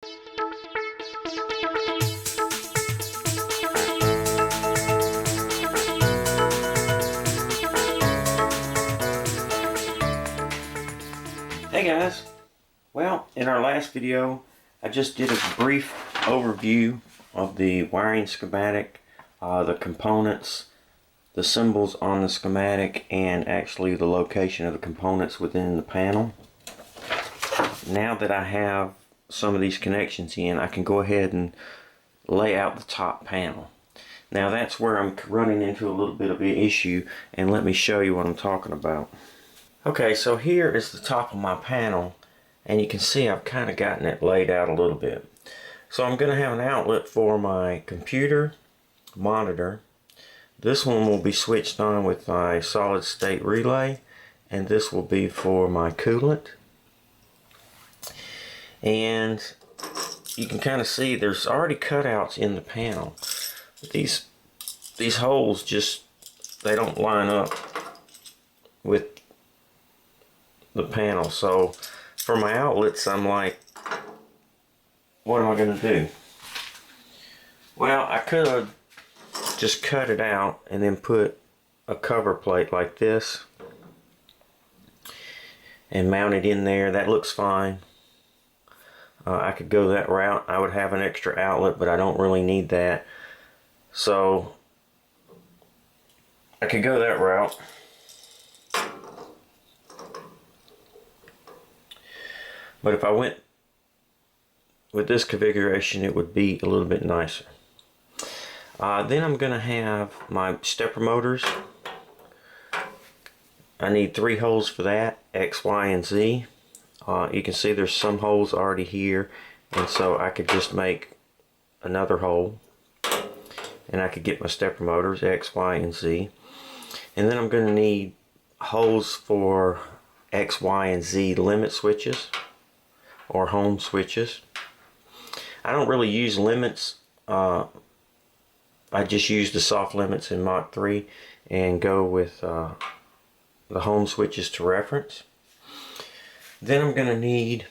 Hey guys, well, in our last video I just did a brief overview of the wiring schematic, the components, the symbols on the schematic, and actually the location of the components within the panel. Now that I have some of these connections in, I can go ahead and lay out the top panel. Now that's where I'm running into a little bit of an issue, and let me show you what I'm talking about. Okay, so here is the top of my panel, and you can see I've kind of gotten it laid out a little bit. So I'm going to have an outlet for my computer monitor. This one will be switched on with my solid state relay, and this will be for my coolant. And you can kind of see there's already cutouts in the panel. These holes just, they don't line up with the panel. So for my outlets, I'm like, what am I going to do? Well, I could have just cut it out and then put a cover plate like this and mount it in there. That looks fine. I could go that route. I would have an extra outlet, but I don't really need that. So I could go that route. But if I went with this configuration, it would be a little bit nicer. Then I'm going to have my stepper motors. I need 3 holes for that, X, Y, and Z. You can see there's some holes already here, and so I could just make another hole, and I could get my stepper motors, X, Y, and Z. And then I'm going to need holes for X, Y, and Z limit switches or home switches. I don't really use limits. I just use the soft limits in Mach 3 and go with the home switches to reference. Then I'm going to need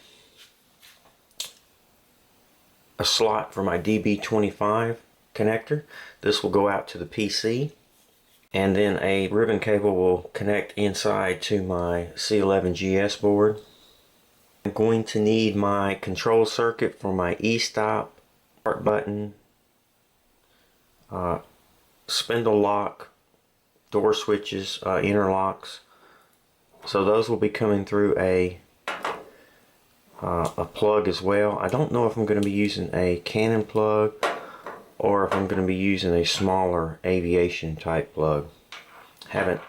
a slot for my DB25 connector. This will go out to the PC, and then a ribbon cable will connect inside to my C11GS board. I'm going to need my control circuit for my e-stop, start button, spindle lock, door switches, interlocks. So those will be coming through a plug as well. I don't know if I'm going to be using a Canon plug or if I'm going to be using a smaller Aviation type plug. Haven't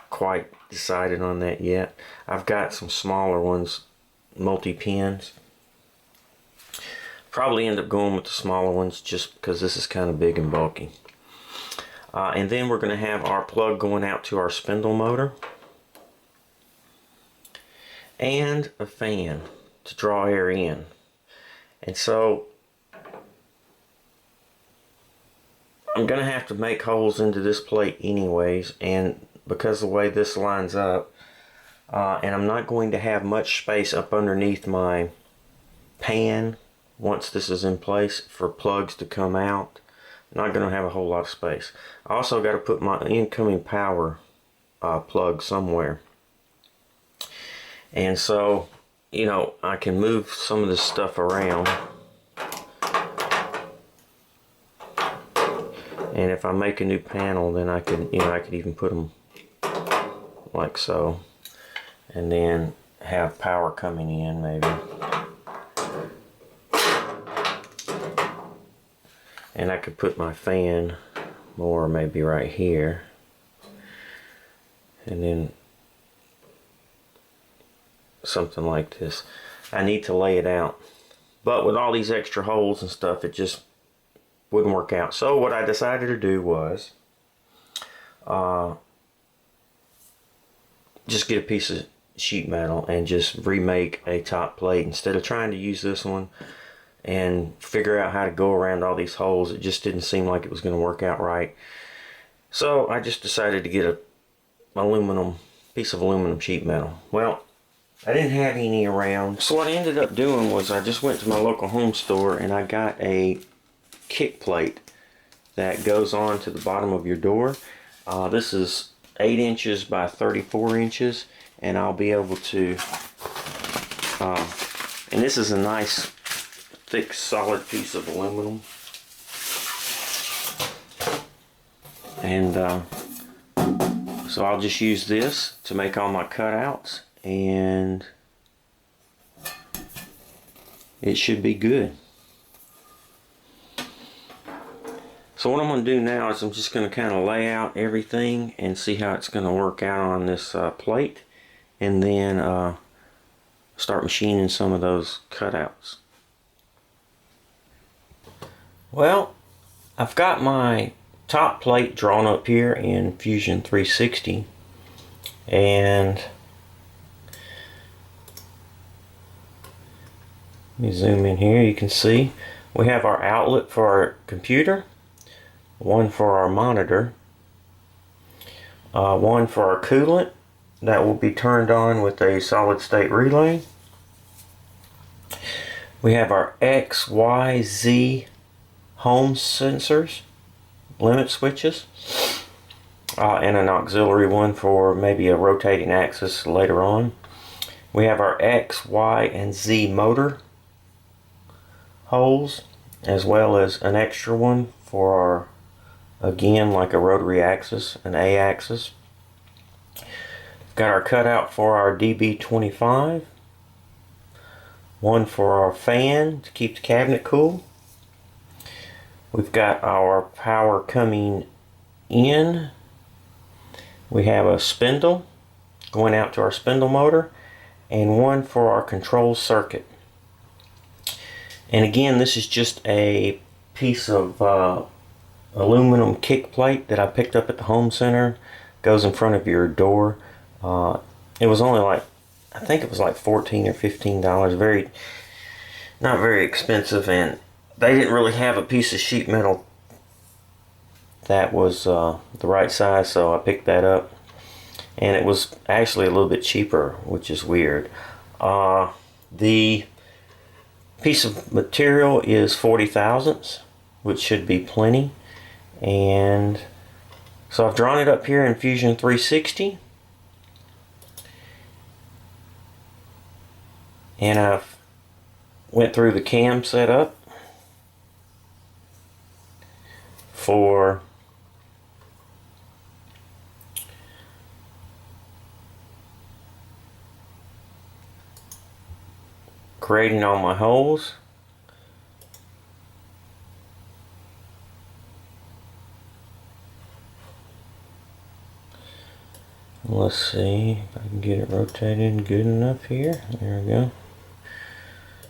quite decided on that yet. I've got some smaller ones, multi-pins. Probably end up going with the smaller ones just because this is kind of big and bulky. And then we're going to have our plug going out to our spindle motor, and a fan to draw air in. And so I'm going to have to make holes into this plate anyways, and because of the way this lines up, and I'm not going to have much space up underneath my pan once this is in place for plugs to come out. I'm not going to have a whole lot of space. I also got to put my incoming power plug somewhere. And so, you know, I can move some of this stuff around. And if I make a new panel, then I could, you know, I could even put them like so. And then have power coming in maybe. And I could put my fan more maybe right here. And then something like this. I need to lay it out. But with all these extra holes and stuff, it just wouldn't work out. So what I decided to do was just get a piece of sheet metal and just remake a top plate instead of trying to use this one and figure out how to go around all these holes. It just didn't seem like it was going to work out right. So I just decided to get a piece of aluminum sheet metal. Well, I didn't have any around. So what I ended up doing was I just went to my local home store and I got a kick plate that goes on to the bottom of your door. This is 8 inches by 34 inches, and I'll be able to, and this is a nice thick solid piece of aluminum. And so I'll just use this to make all my cutouts, and it should be good. So what I'm going to do now is I'm just going to kind of lay out everything and see how it's going to work out on this plate, and then start machining some of those cutouts. Well, I've got my top plate drawn up here in Fusion 360, and let me zoom in here. You can see we have our outlet for our computer, one for our monitor, one for our coolant that will be turned on with a solid state relay. We have our X, Y, Z home sensors, limit switches, and an auxiliary one for maybe a rotating axis later on. We have our X, Y, and Z motor holes, as well as an extra one for our, again, like a rotary axis, an A axis. We've got our cutout for our DB25, one for our fan to keep the cabinet cool. We've got our power coming in. We have a spindle going out to our spindle motor, and one for our control circuit. And again, this is just a piece of aluminum kick plate that I picked up at the home center. Goes in front of your door. It was only like, I think it was like $14 or $15. Not very expensive, and they didn't really have a piece of sheet metal that was the right size, so I picked that up, and it was actually a little bit cheaper, which is weird. The piece of material is 40 thousandths, which should be plenty. And so I've drawn it up here in Fusion 360, and I've went through the cam setup for creating all my holes. Let's see if I can get it rotated good enough here. There we go.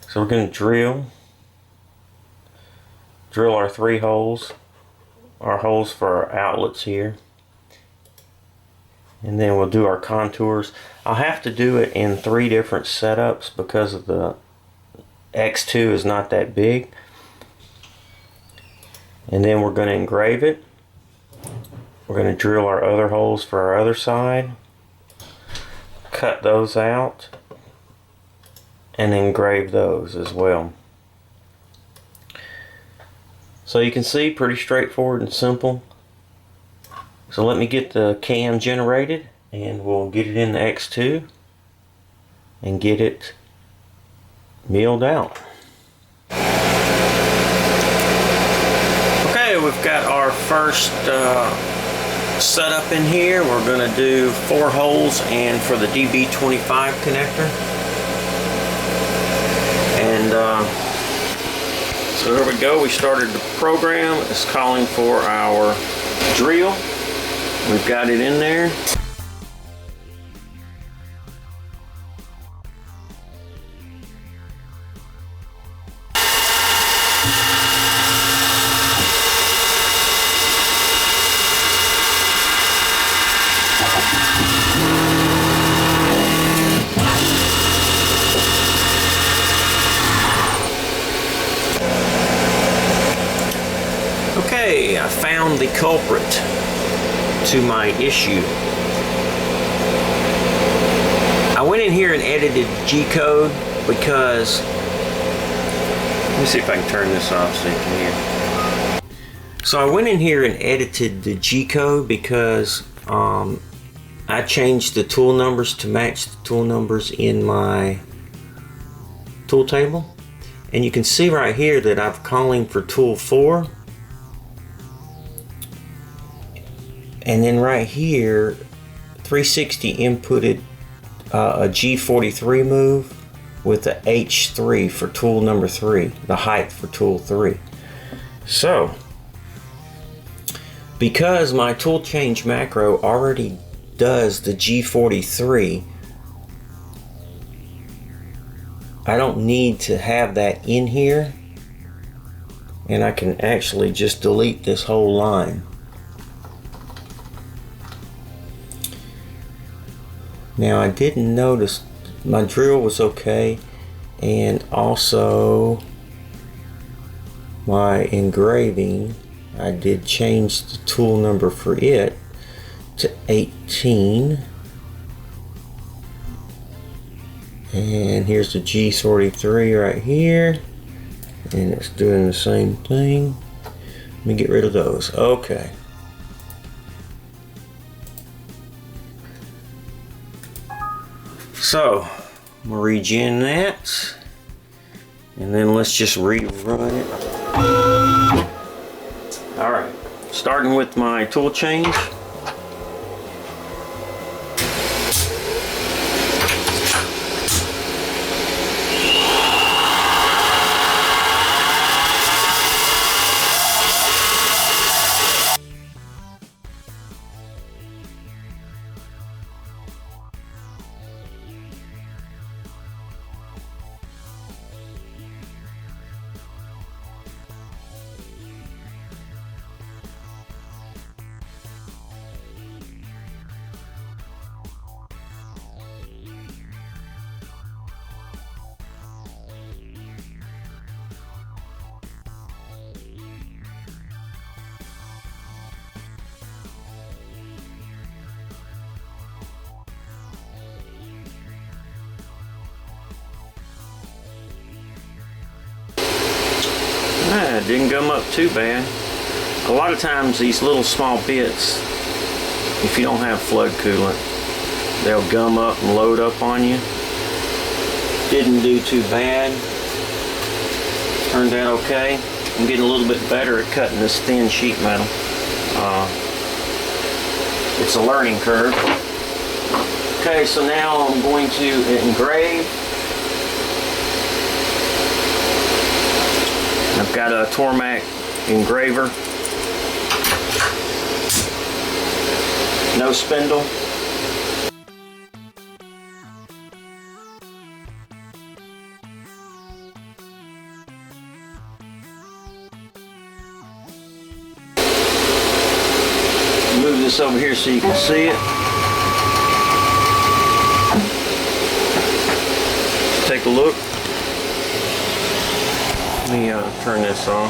So we're going to drill our 3 holes, our holes for our outlets here, and then we'll do our contours. I'll have to do it in 3 different setups because of the X2 is not that big. And then we're going to engrave it. We're going to drill our other holes for our other side, cut those out, and engrave those as well. So you can see, pretty straightforward and simple. So let me get the cam generated, and we'll get it in the X2 and get it milled out. Okay, we've got our first setup in here. We're going to do 4 holes and for the DB25 connector. And so there we go. We started the program. It's calling for our drill. We've got it in there. Okay, I found the culprit to my issue. I went in here and edited G-code because, let me see if I can turn this off so you can hear. So I went in here and edited the G-code because I changed the tool numbers to match the tool numbers in my tool table. And you can see right here that I'm calling for tool 4. And then right here, 360 inputted a G43 move with a H3 for tool number 3, the height for tool 3. So, because my tool change macro already does the G43, I don't need to have that in here, and I can actually just delete this whole line. Now I didn't notice my drill was okay, and also my engraving, I did change the tool number for it to 18, and here's the G43 right here, and it's doing the same thing. Let me get rid of those. Okay. So, I'm gonna regen that, and then let's just rerun it. Alright, starting with my tool change. It didn't gum up too bad. A lot of times these little small bits, if you don't have flood coolant, they'll gum up and load up on you. Didn't do too bad. Turned out okay. I'm getting a little bit better at cutting this thin sheet metal. It's a learning curve. Okay, so now I'm going to engrave. I've got a Tormac engraver, no spindle. Move this over here so you can see it. Take a look. Let me turn this on.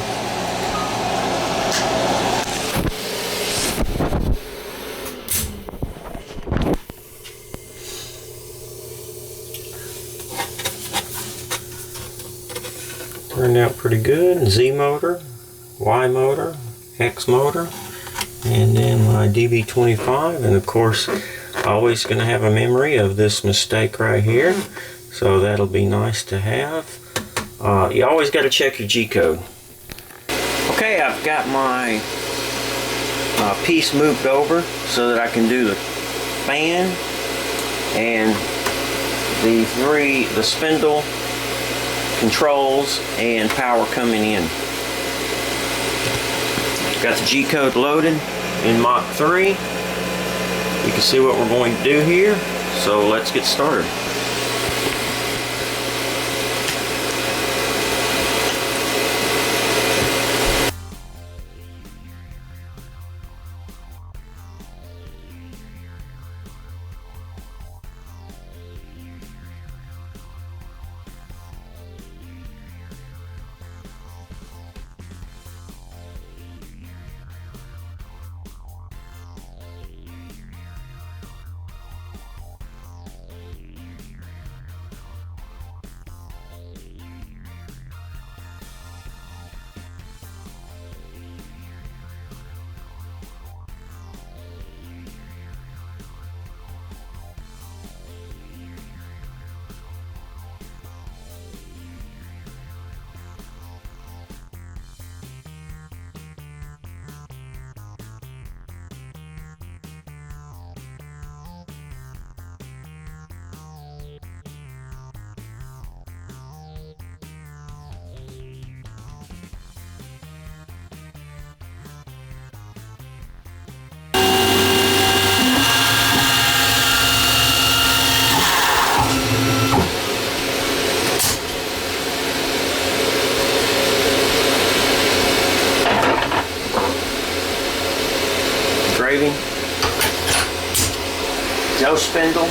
Turned out pretty good. Z motor, Y motor, X motor, and then my DB25, and of course always going to have a memory of this mistake right here, so that'll be nice to have. You always got to check your G-code. Okay, I've got my piece moved over so that I can do the fan and the spindle, controls, and power coming in. Got the G-code loaded in Mach 3. You can see what we're going to do here, so let's get started. no spindle.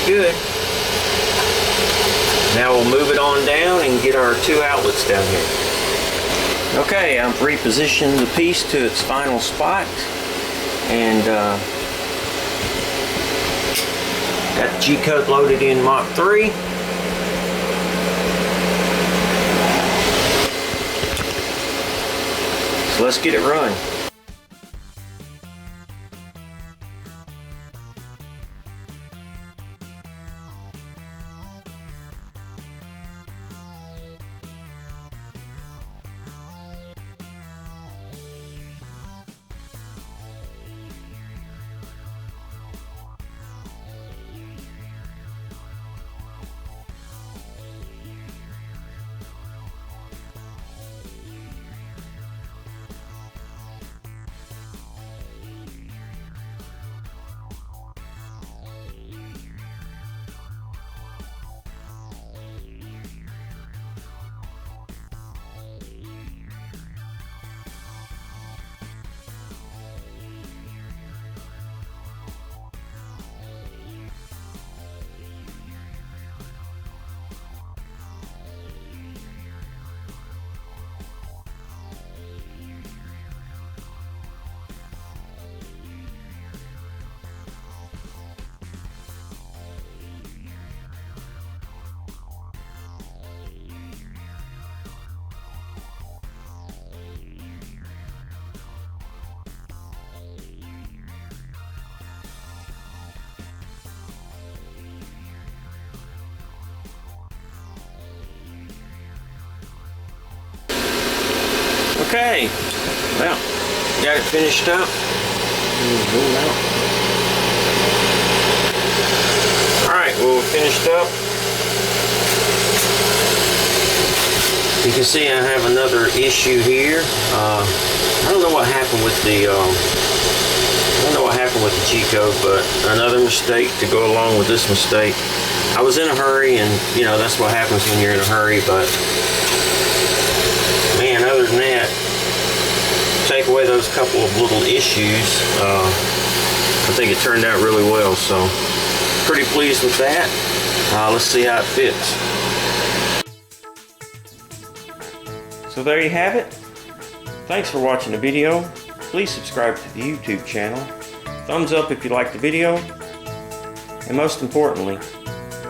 Good. Now we'll move it on down and get our 2 outlets down here. Okay, I've repositioned the piece to its final spot and got the G-code loaded in Mach 3. So let's get it run. Okay, well, got it finished up. Alright, well, we're finished up. You can see I have another issue here. I don't know what happened with the G-code, but another mistake to go along with this mistake. I was in a hurry, and you know that's what happens when you're in a hurry, but man, other than that, take away those couple of little issues, I think it turned out really well, so pretty pleased with that. Let's see how it fits. So there you have it. Thanks for watching the video. Please subscribe to the YouTube channel. Thumbs up if you liked the video. And most importantly,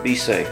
be safe.